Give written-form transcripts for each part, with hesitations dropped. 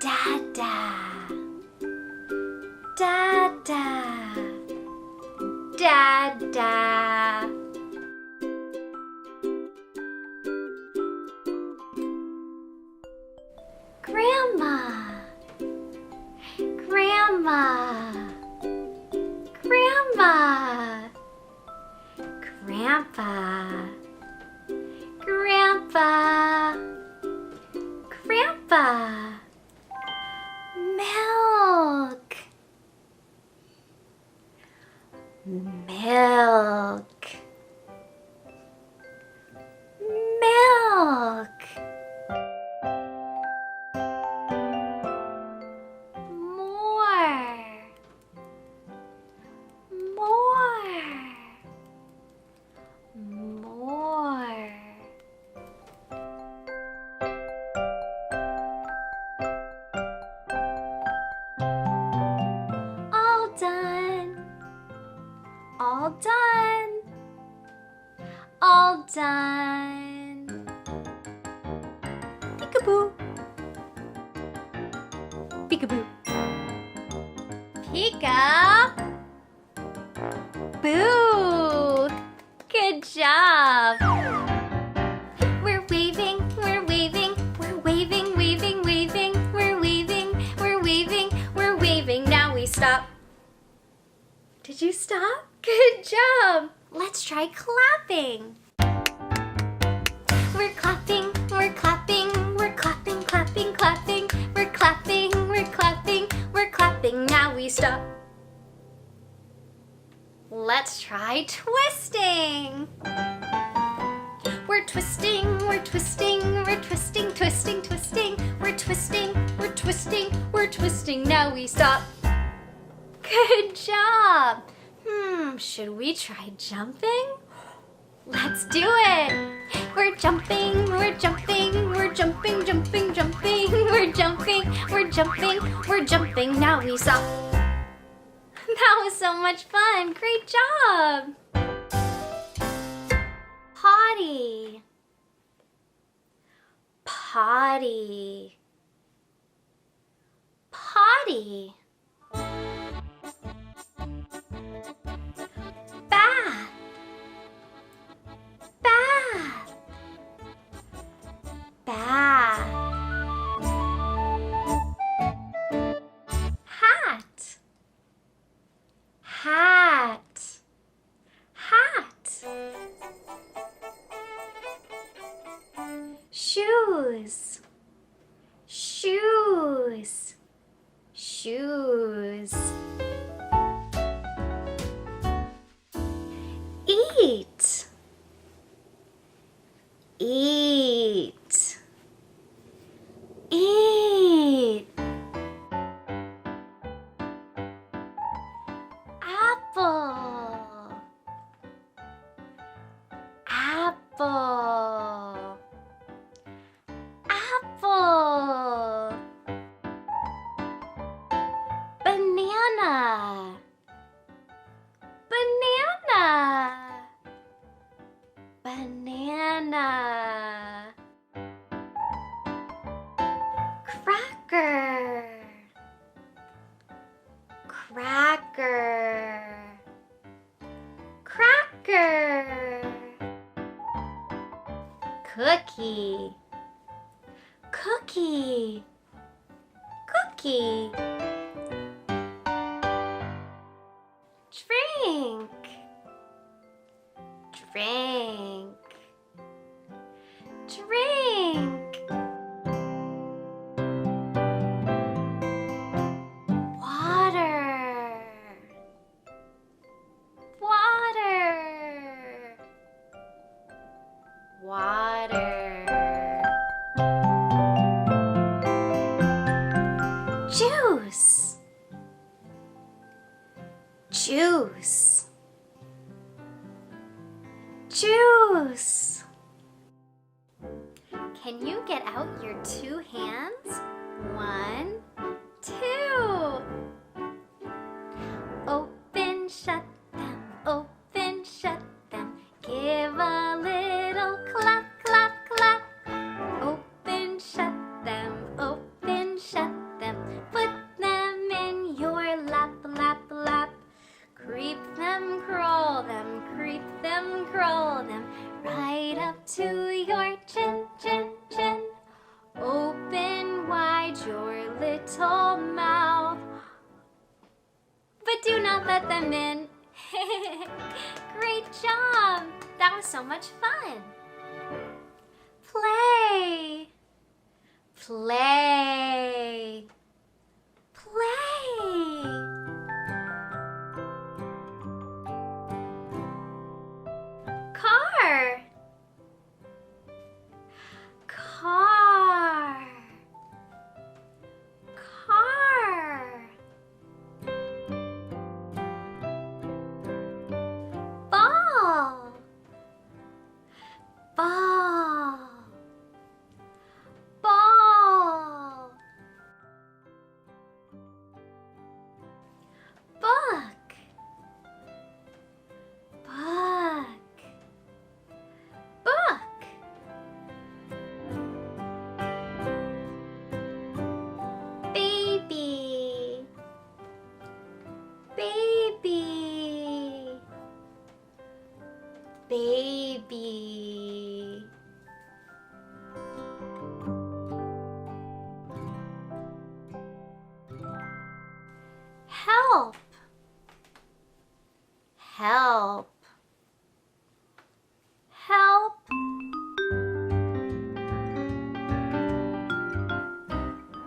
Dada, Dada, Dada. Grandma, Grandma, Grandma, Grandpa, Grandpa, Grandpa. Milk, milk, milk. More, more. All done, all done, all done. Peekaboo, peekaboo. Peek-a-boo! Good job! We're waving, we're waving, we're waving, waving, waving, we're waving, we're waving, we're waving. Now we stop. Did you stop? Good job! Let's try clapping. We're clapping, we're clapping, we're clapping, clapping, clapping. We're clapping, we're clapping, we're clapping. Now we stop. Let's try twisting. We're twisting, we're twisting, we're twisting, twisting, twisting. We're twisting, we're twisting, we're twisting. Now we stop. Good job. Should we try jumping? Let's do it. We're jumping, we're jumping, we're jumping, jumping, jumping. We're jumping, we're jumping, we're jumping. Now we stop. That was so much fun. Great job. Potty, potty, potty. Bath, bath, bath. Hat, hat, hat. Shoes, shoes, shoes. Eat, eat, eat. Apple, apple, apple. Banana, banana, banana. Cracker, cracker, cracker. Cookie, cookie, cookie. Drink, drink, drink. Water, water, water. Juice, juice, juice. Can you get out your two hands? 1, 2. Open, shut them, open, shut them. Give a little clap, clap, clap. Open, shut them, open, shut them. little mouth. But do not let them in. Great job! That was so much fun. Play. Play. Play. Car. Car. Car. Ball. Ball. Ball. Book. Book. Book. Baby. Baby. Baby. Help. Help. Help.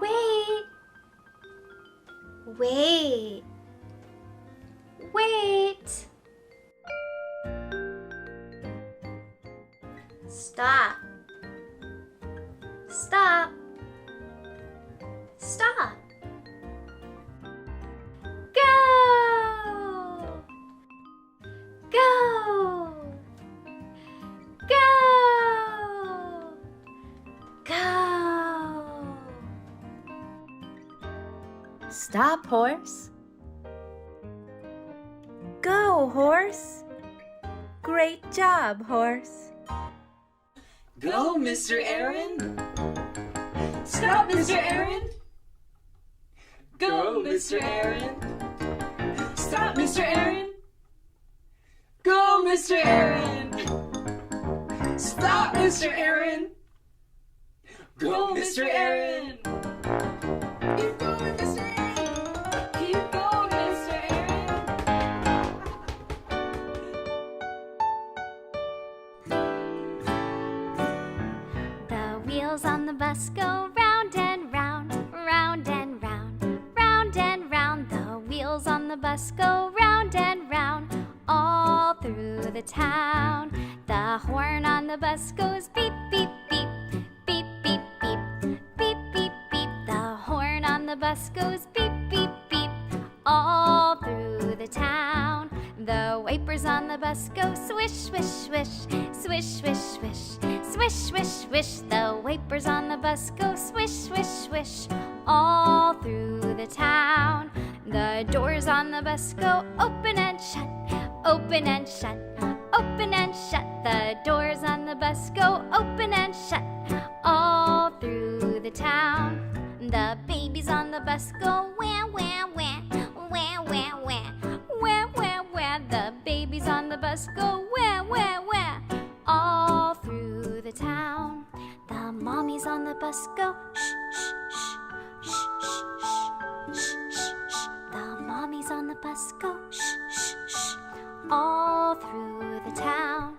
Wait. Wait. Wait. Stop. Stop. Stop. Go. Go. Go. Go. Stop, horse. Go, horse. Great job, horse. Go, Mr. Aaron. Stop, Mr. Aaron. Go, Mr. Aaron. Stop, Mr. Aaron. Go, Mr. Aaron. Stop, Mr. Aaron. Go, Mr. Aaron. Keep going, Mr. Aaron. Keep going, Mr. Aaron. The wheels on the bus go round and round, round and round, round and round. The wheels on the bus go round and round, all through the town. The horn on the bus goes beep, beep, beep, beep, beep, beep, beep, beep, beep. The horn on the bus goes beep, beep, beep, all through the town. The wipers on the bus go swish, swish, swish, swish, swish, swish, swish, swish, swish. The wipers on the bus go swish, swish, swish, all through the town. The doors on the bus go open and shut, open and shut, open and shut. The doors on the bus go open and shut, all through the town. The babies on the bus go wah, wah, wah, wah, wah, wah, wah, wah, wah. The babies on the bus go wah, wah, wah, all through the town. The mommies on the bus go shh, shh, shh, shh, shh, shh, shh, shh. The mommies on the bus go shh, shh, shh, all through the town.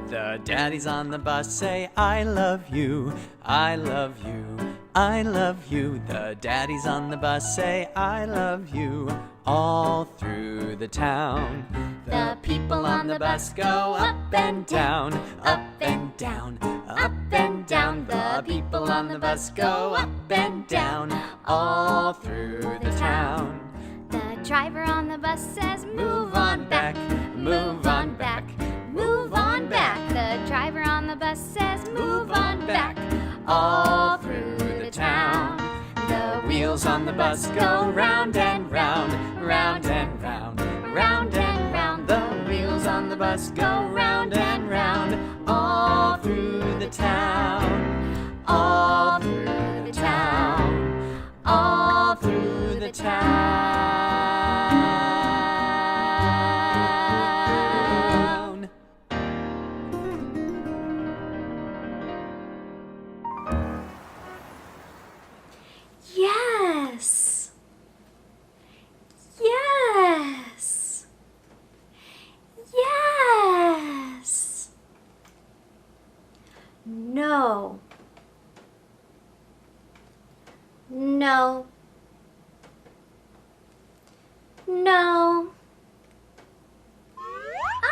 The daddies on the bus say, I love you, I love you, I love you. The daddies on the bus say, I love you, all through the town. The people on the bus go up and down, up and down, up and down. The people on the bus go up and down, all through the town. The driver on the bus says, move on back, move on back, move on back. The driver on the bus says, move on back, all through the town. The wheels on the bus go round and round, round and round, round and round. The wheels on the bus go round and round, all through the town, all through the town, all through the town. Yes! No.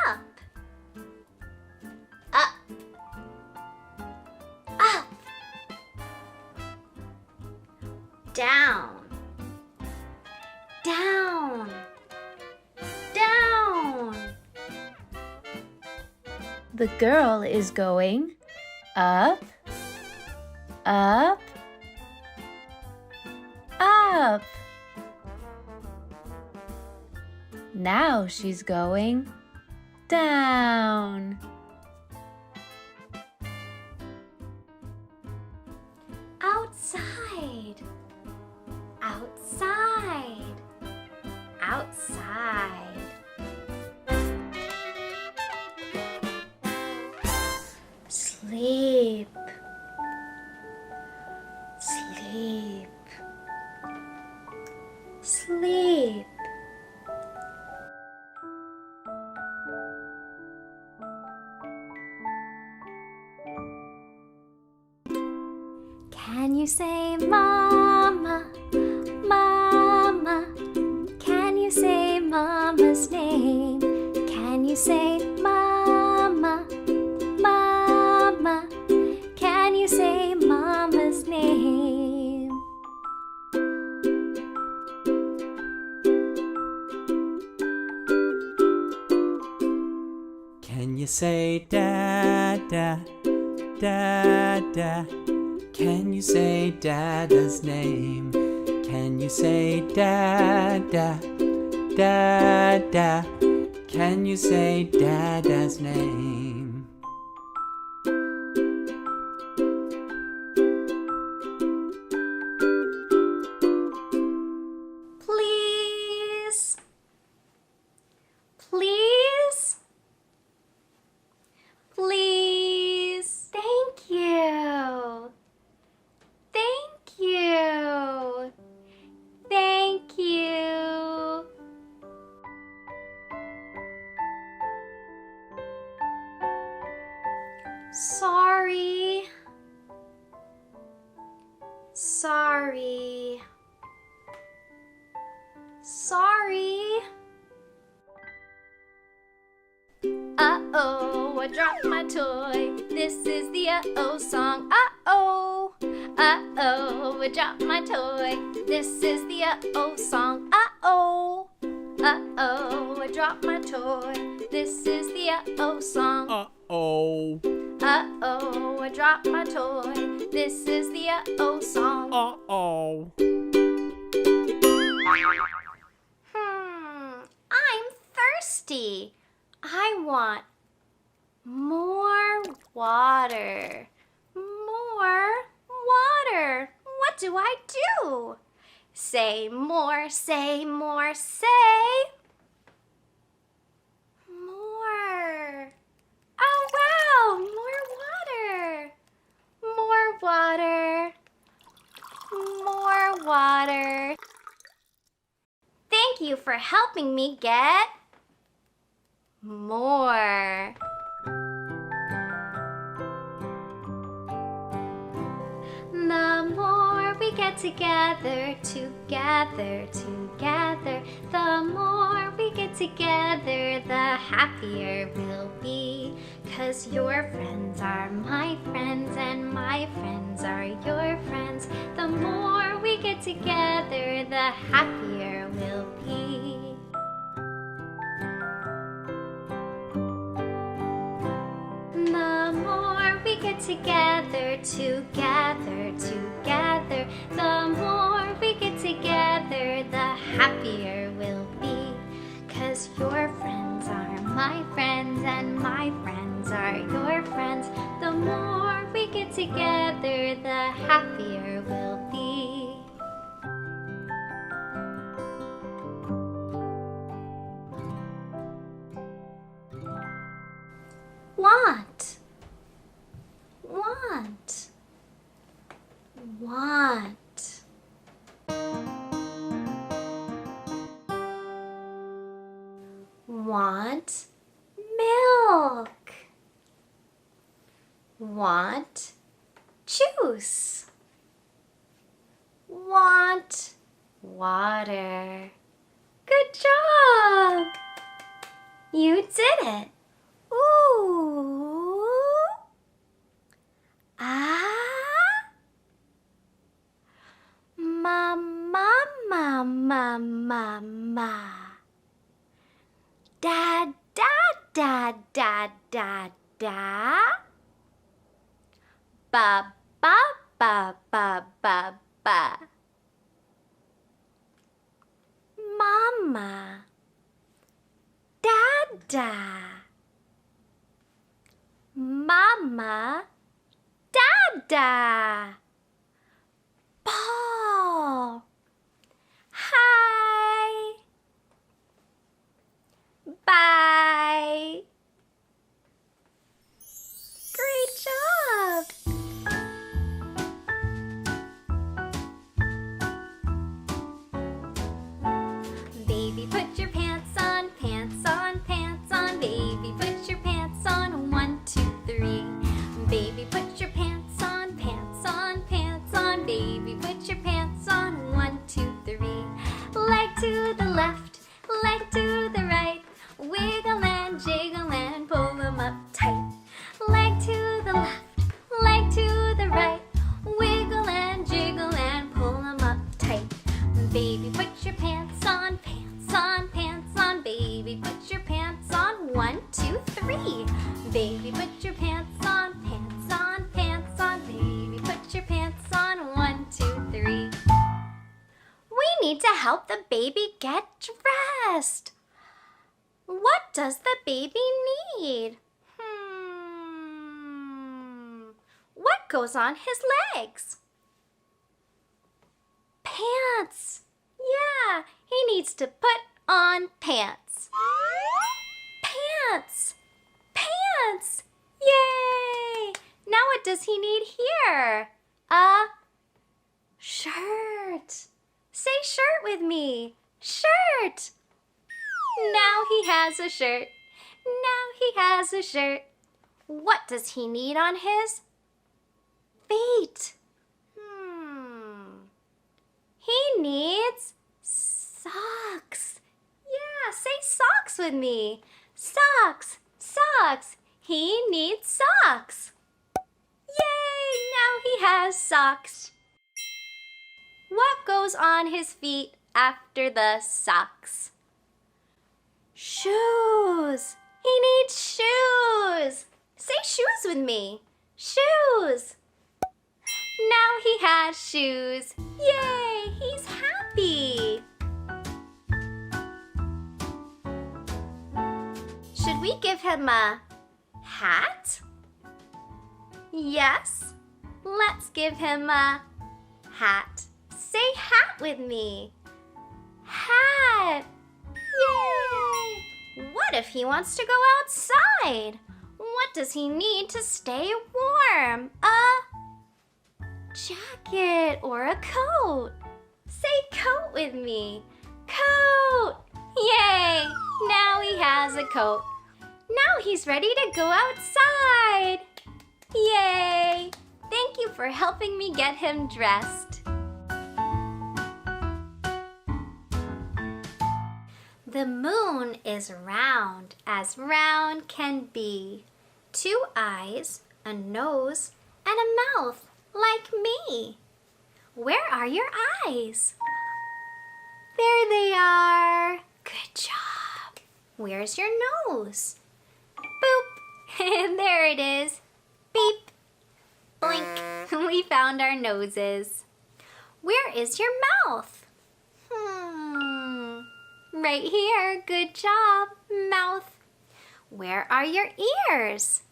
Up. Up. Up. Down. Down. Down. The girl is going up, up, up. Now she's going down. Outside. Outside. Outside. Sleep. Sleep. Sleep. Can you say mama, mama? Can you say mama's name? Can you say mama, mama? Can you say mama's name? Can you say dada, dada? Can you say Dada's name? Can you say Dada, Dada? Can you say Dada's name? Please. Please. Please. Thank you. Thank you. Thank you. Sorry. Sorry. Sorry. Uh-oh, I dropped my toy. This is the uh-oh song. Uh-oh. Uh-oh, I dropped my toy. This is the uh-oh song. Uh-oh. Uh-oh, I dropped my toy. This is the uh-oh song. Uh-oh. Uh-oh, I dropped my toy. This is the uh-oh song. Uh-oh. I'm thirsty. I want more water. More water. What do I do? Say more, say more, say more. Oh, wow, more water. More water. More water. Thank you for helping me get more. The more we get together, together, together, the more we get together, the happier we'll be. 'Cause your friends are my friends and my friends are your friends. The more we get together, the happier we'll be. The more we get together, together, together, the more we get together, the happier we'll be. 'Cause your friends are my friends and my friends are your friends. The more we get together, the happier we'll be. Want. Want. Want. Want milk. Want juice. Want water. Good job! You did it! Ooh! Ah! Ma, ma, ma, ma, ma, ma. Da, da, da, da, da, da. Ba, ba, ba, ba, ba, ba. Mama. Dada. Mama. Dada. Ball. Hi. Bye. Great job. Baby, put your pants on, pants on, pants on. Baby, put your pants on. 1, 2, 3. Baby, put your pants on, pants on, pants on. Baby, put your pants on. 1, 2, 3. Leg to the left, leg to the right. Wiggle and jiggle and pull them up tight. Leg to the left, leg to the right. Wiggle and jiggle and pull them up tight. Baby, put your pants on, pants on, pants on. Baby, put your pants on. 1, 2, 3. Baby, put your pants on, pants on, pants on. Baby, put your pants on. 1, 2, 3. We need to help the baby get dressed. What does the baby need? What goes on his legs? Pants. Yeah, he needs to put on pants. Pants. Pants. Yay! Now what does he need here? A shirt. Say shirt with me. Shirt. Now he has a shirt. Now he has a shirt. What does he need on his feet? He needs socks. Yeah, say socks with me. Socks, socks. He needs socks. Yay, now he has socks. What goes on his feet after the socks? Shoes. He needs shoes. Say shoes with me. Shoes. Now he has shoes. Yay, he's happy. Should we give him a hat? Yes. Let's give him a hat. Say hat with me. Hat. Yay! What if he wants to go outside? What does he need to stay warm? A jacket or a coat? Say coat with me. Coat! Yay! Now he has a coat. Now he's ready to go outside. Yay! Thank you for helping me get him dressed. The moon is round as round can be. 2 eyes, a nose, and a mouth like me. Where are your eyes? There they are. Good job. Where's your nose? Boop. There it is. Beep. Blink. We found our noses. Where is your mouth? Right here. Good job. Mouth. Where are your ears?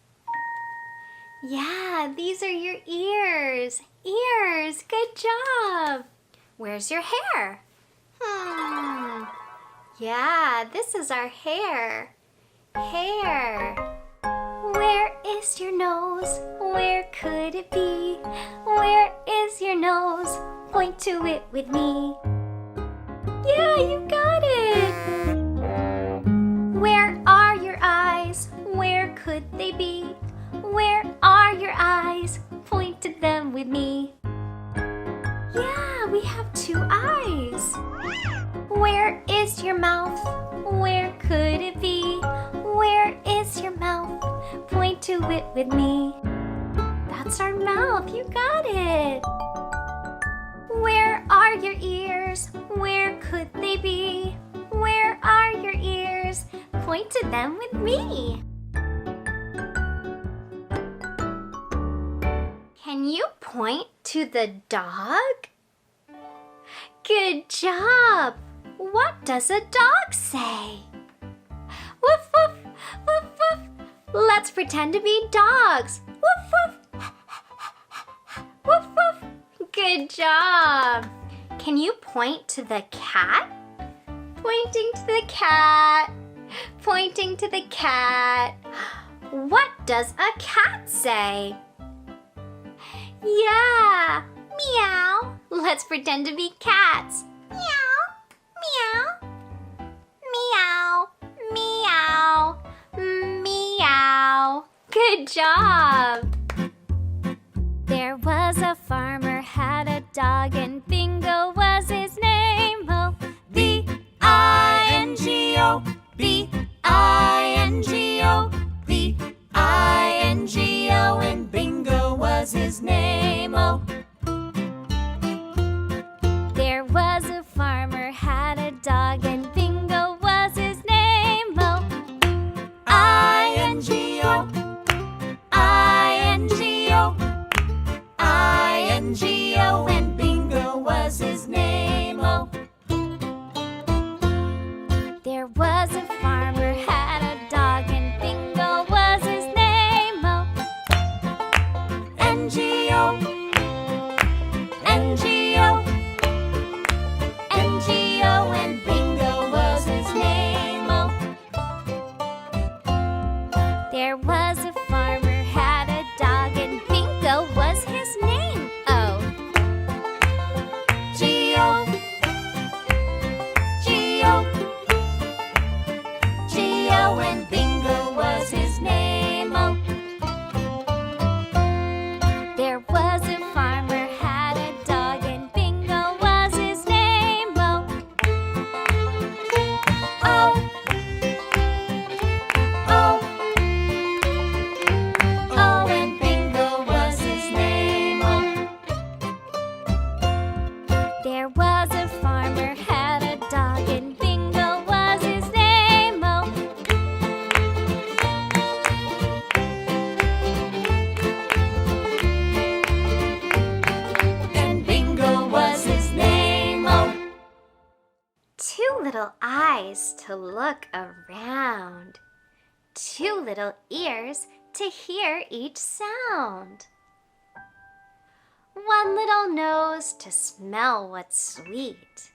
Yeah, these are your ears. Ears. Good job. Where's your hair? Yeah, this is our hair. Hair. Where is your nose? Where could it be? Where is your nose? Point to it with me. Yeah, you got it! Where are your eyes? Where could they be? Where are your eyes? Point to them with me. Yeah, we have 2 eyes. Where is is your mouth? Where could it be? Where is your mouth? Point to it with me. That's our mouth, you got it. Where are your ears? Where could they be? Where are your ears? Point to them with me. Can you point to the dog? Good job! What does a dog say? Woof, woof, woof, woof. Let's pretend to be dogs. Woof, woof. Woof, woof. Good job! Can you point to the cat? Pointing to the cat. Pointing to the cat. What does a cat say? Yeah! Meow! Let's pretend to be cats. Meow! Meow! Meow! Meow! Meow! Good job! There was a farmer, had a dog, and Bingo was his name. Oh, B-I-N-G-O, B-I-N-G-O, B-I-N-G-O, and Bingo was his name. Oh, there was a farmer, had a dog, and Bingo was his name. Oh, I-N-G-O, I-N-G-O, I-N-G-O, and Bingo was his name. Oh, there was a farmer, had a dog, and Bingo was his name. Oh, N-G-O, N-G-O, N-G-O, and Bingo was his name. Oh, there was a farmer, had a dog, and Bingo was his name. Oh, G-O, G-O, G-O, and Bingo was his name. Oh, there was a farmer, had a dog, and Bingo was his name. Oh, oh, oh, oh, and Bingo was his name. Oh, there was a farmer, had a dog, and Bingo was his name. Oh, and Bingo was his name. Oh, two little eyes to look around, two little ears to hear each sound, one little nose to smell what's sweet,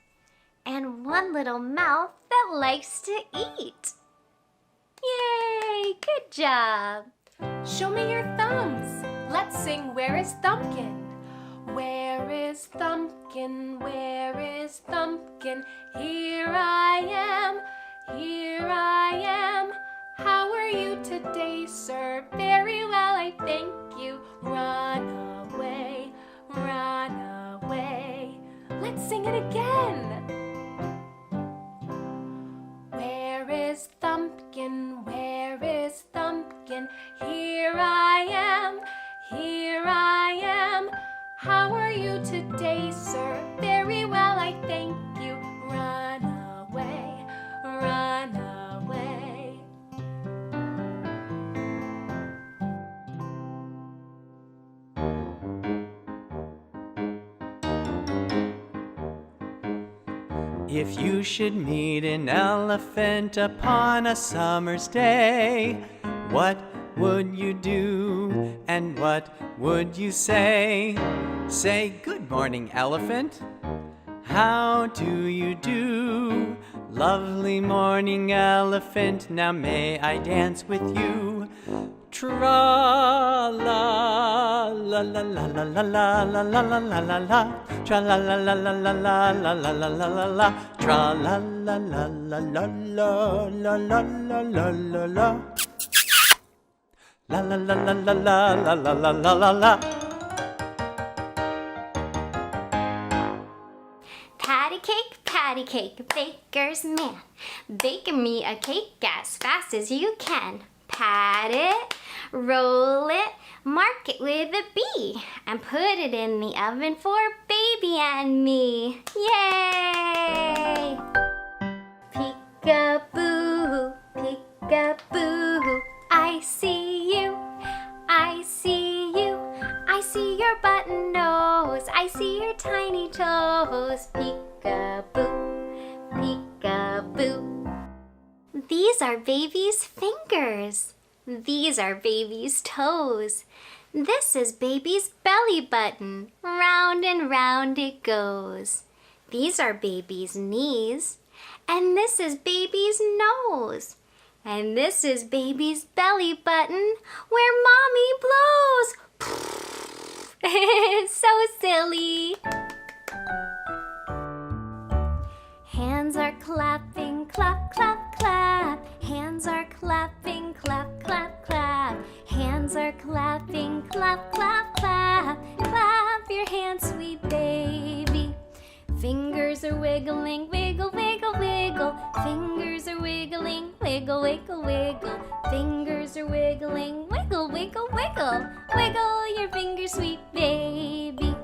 and one little mouth that likes to eat. Yay! Good job! Show me your thumbs. Let's sing Where is Thumbkin? Where is Thumbkin? Where is Thumbkin? Here I am, here I am. How are you today, sir? Very well, I thank you. Run away, run away. Let's sing it again. Where is Thumbkin? Where is Thumbkin? Here I am, here I am. How are you today, sir? Very well, I thank you. Run away, run away. If you should meet an elephant upon a summer's day, what would you do and what would you say? Say, good morning, elephant. How do you do? Lovely morning, elephant. Now may I dance with you? Tra la la la la la la la la la la la la la. Tra la la la la la la la la la la la la. Tra la la la la la la la la la la la la. La la la la la la la la la la la la. Patty cake cake, patty cake, baker's man. Bake me a cake as fast as you can. Pat it, roll it, mark it with a B, and put it in the oven for baby and me. Yay! Peek-a-boo, peek-a-boo, I see you, I see you, I see your button nose, I see your tiny toes. Peek-a-boo, peek-a-boo. These are baby's fingers. These are baby's toes. This is baby's belly button. Round and round it goes. These are baby's knees. And this is baby's nose. And this is baby's belly button where mommy blows. It's so silly. Hands are clapping, clap, clap, clap. Hands are clapping, clap, clap, clap. Hands are clapping, clap, clap, clap. Clap your hands, sweet baby. Fingers are wiggling, wiggle, wiggle, wiggle. Fingers are wiggling, wiggle, wiggle, wiggle. Fingers are wiggling, wiggle, wiggle, wiggle. Wiggle your fingers, sweet baby.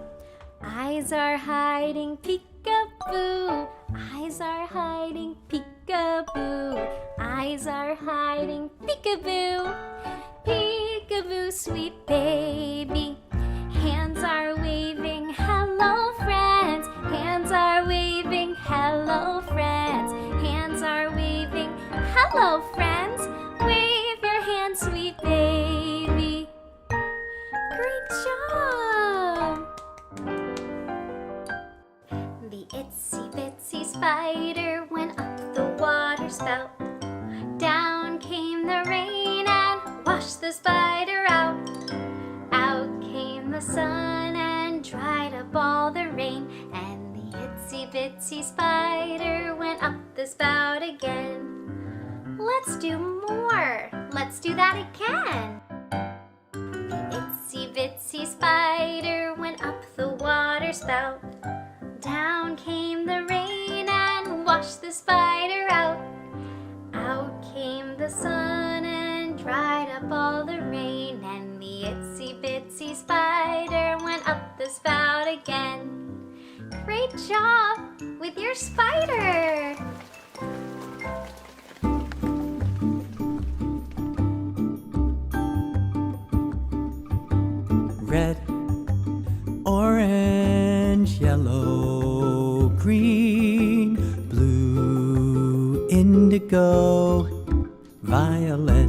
Eyes are hiding, peek-a-boo. Eyes are hiding, peek-a-boo. Eyes are hiding, peek-a-boo. Peek-a-boo, sweet baby. Hands are waving, hello friends. Hands are waving, hello friends. Hands are waving, hello friends. Wave your hands, sweet baby. Great job! The itsy bitsy spider went up the water spout. Down came the rain and washed the spider out. Out came the sun and dried up all the rain. And the itsy bitsy spider went up the spout again. Let's do more. Let's do that again. The itsy bitsy spider went up the water spout. Down came the rain and washed the spider out. Out came the sun and dried up all the rain. And the itsy bitsy spider went up the spout again. Great job with your spider! Red, orange, yellow, green, blue, indigo, violet.